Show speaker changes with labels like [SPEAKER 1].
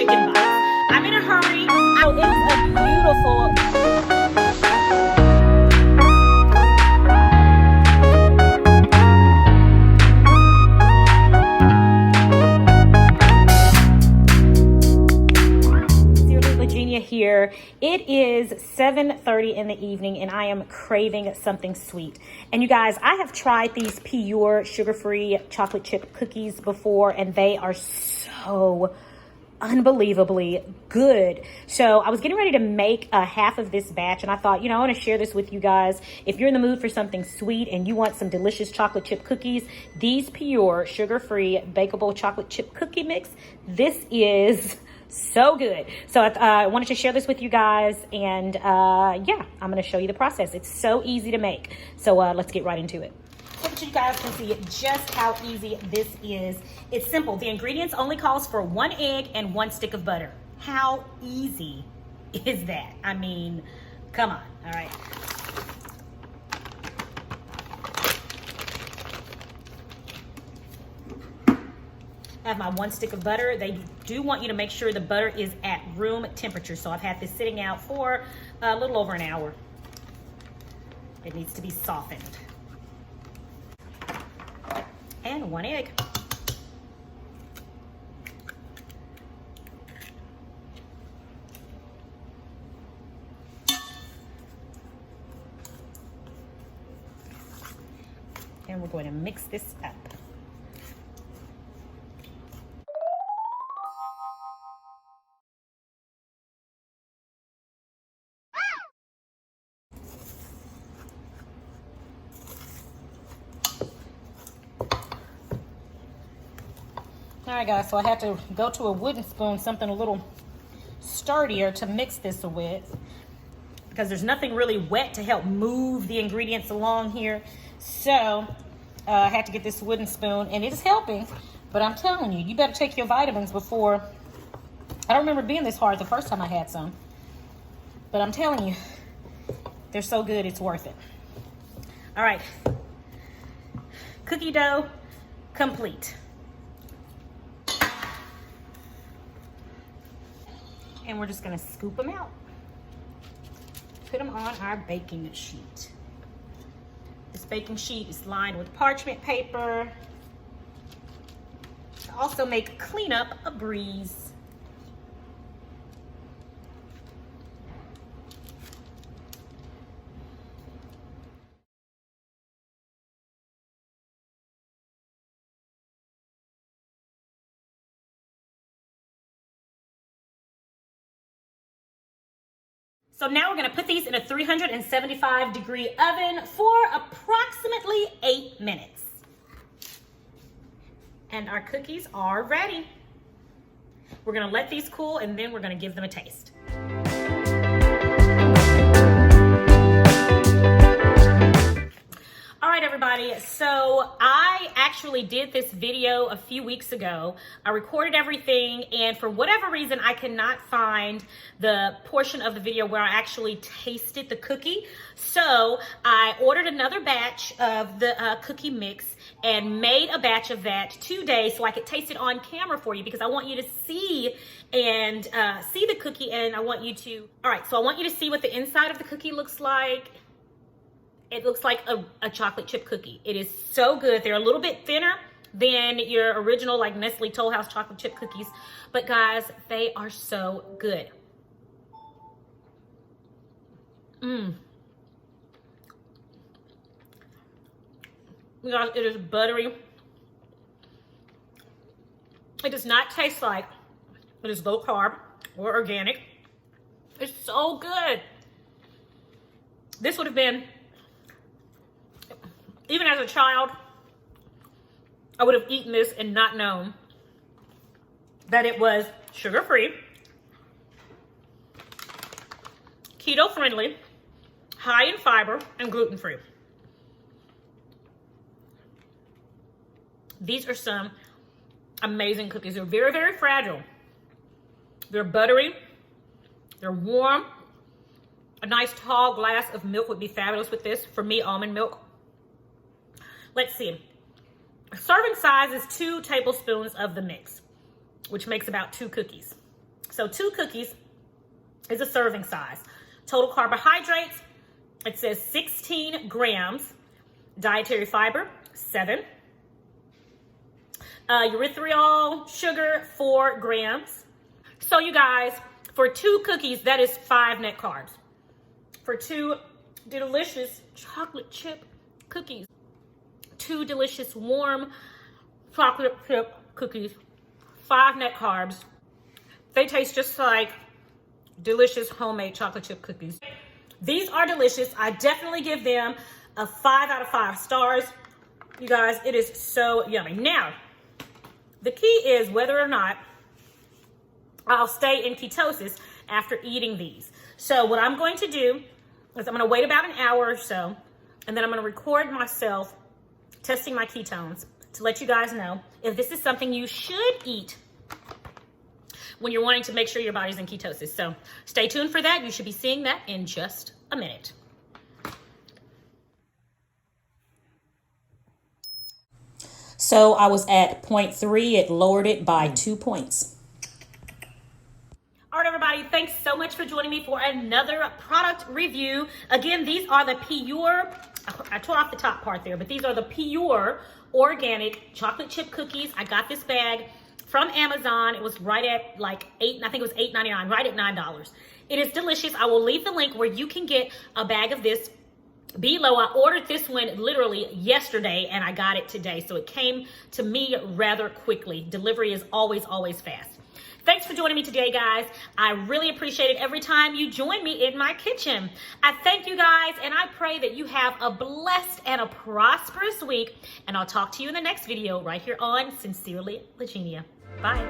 [SPEAKER 1] chicken bites. I'm in a hurry. Oh, it is a beautiful... Here. It is 7:30 in the evening and I am craving something sweet. And you guys, I have tried these Pyure Sugar-Free chocolate chip cookies before and they are so unbelievably good. So I was getting ready to make a half of this batch and I thought, I want to share this with you guys. If you're in the mood for something sweet and you want some delicious chocolate chip cookies, these Pyure Sugar-Free Bakeable Chocolate Chip Cookie Mix, this is so good. So I wanted to share this with you guys and yeah, I'm going to show you the process. It's so easy to make. So let's get right into it. So that you guys can see just how easy this is. It's simple. The ingredients only calls for 1 egg and 1 stick of butter. How easy is that? I mean, come on. All right. I have my 1 stick of butter. They do want you to make sure the butter is at room temperature. So I've had this sitting out for a little over an hour. It needs to be softened. And 1 egg. And we're going to mix this up. All right, guys, so I had to go to a wooden spoon, something a little sturdier to mix this with because there's nothing really wet to help move the ingredients along here. So I had to get this wooden spoon and it is helping, but I'm telling you, you better take your vitamins before. I don't remember being this hard the first time I had some, but I'm telling you, they're so good, it's worth it. All right, cookie dough complete. And we're just gonna scoop them out. Put them on our baking sheet. This baking sheet is lined with parchment paper. To also make cleanup a breeze. So now we're gonna put these in a 375-degree oven for approximately 8 minutes. And our cookies are ready. We're gonna let these cool and then we're gonna give them a taste. All right, everybody, so I actually did this video a few weeks ago. I recorded everything, and for whatever reason, I cannot find the portion of the video where I actually tasted the cookie. So I ordered another batch of the cookie mix and made a batch of that today so I could taste it on camera for you because I want you to see and see the cookie, and I want you to, all right, so I want you to see what the inside of the cookie looks like. It looks like a chocolate chip cookie. It is so good. They're a little bit thinner than your original like Nestle Toll House chocolate chip cookies. But guys, they are so good. You guys, it is buttery. It does not taste like it is low carb or organic. It's so good. This would have been, even as a child, I would have eaten this and not known that it was sugar-free, keto-friendly, high in fiber, and gluten-free. These are some amazing cookies. They're very, very fragile. They're buttery. They're warm. A nice tall glass of milk would be fabulous with this. For me, almond milk. Let's see. Serving size is 2 tablespoons of the mix, which makes about 2 cookies. So 2 cookies is a serving size. Total carbohydrates, it says 16 grams. Dietary fiber, 7. Erythritol sugar, 4 grams. So you guys, for 2 cookies, that is 5 net carbs. For 2 delicious chocolate chip cookies, 2 delicious warm chocolate chip cookies, 5 net carbs. They taste just like delicious homemade chocolate chip cookies. These are delicious. I definitely give them a 5 out of 5 stars. You guys, it is so yummy. Now, the key is whether or not I'll stay in ketosis after eating these. So what I'm going to do is I'm going to wait about an hour or so, and then I'm going to record myself testing my ketones to let you guys know if this is something you should eat when you're wanting to make sure your body's in ketosis. So stay tuned for that. You should be seeing that in just a minute. So I was at 0.3. It lowered it by 2 points. All right, everybody, thanks so much for joining me for another product review. Again, these are the Pyure, I tore off the top part there, but these are the Pyure organic chocolate chip cookies. I got this bag from Amazon. It was right at like I think it was $8.99, right at $9. It is delicious. I will leave the link where you can get a bag of this below. I ordered this one literally yesterday and I got it today. So it came to me rather quickly. Delivery is always, always fast. Thanks for joining me today, guys. I really appreciate it every time you join me in my kitchen. I thank you guys, and I pray that you have a blessed and a prosperous week. And I'll talk to you in the next video right here on Sincerely Lagenia. Bye.